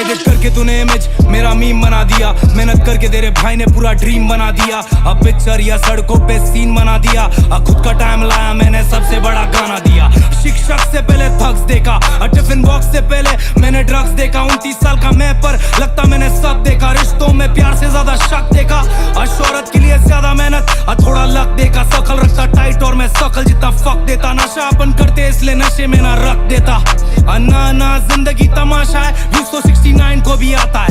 Edit करके तूने image मेरा मीम बना दिया, मेहनत करके तेरे भाई ने पूरा ड्रीम बना दिया। अब पिक्चर या सड़कों पे सीन बना दिया, अब खुद का टाइम लाया मैंने सबसे बड़ा गाना दिया। शिक्षक से पहले थग्स देखा, टिफिन बॉक्स से पहले मैंने ड्रग्स देखा। 29 साल का मैं पर लगता मैंने सब देखा, रिश्तों में प्यार से ज्यादा शक देखा। शोहरत के लिए ज्यादा मेहनत थोड़ा लक देखा। शकल रखता टाइट और मैं शकल जितना फक देता। नशा अपन करते इसलिए नशे में ना रख देता। अन्ना जिंदगी तमाशा है, 269 को भी आता है।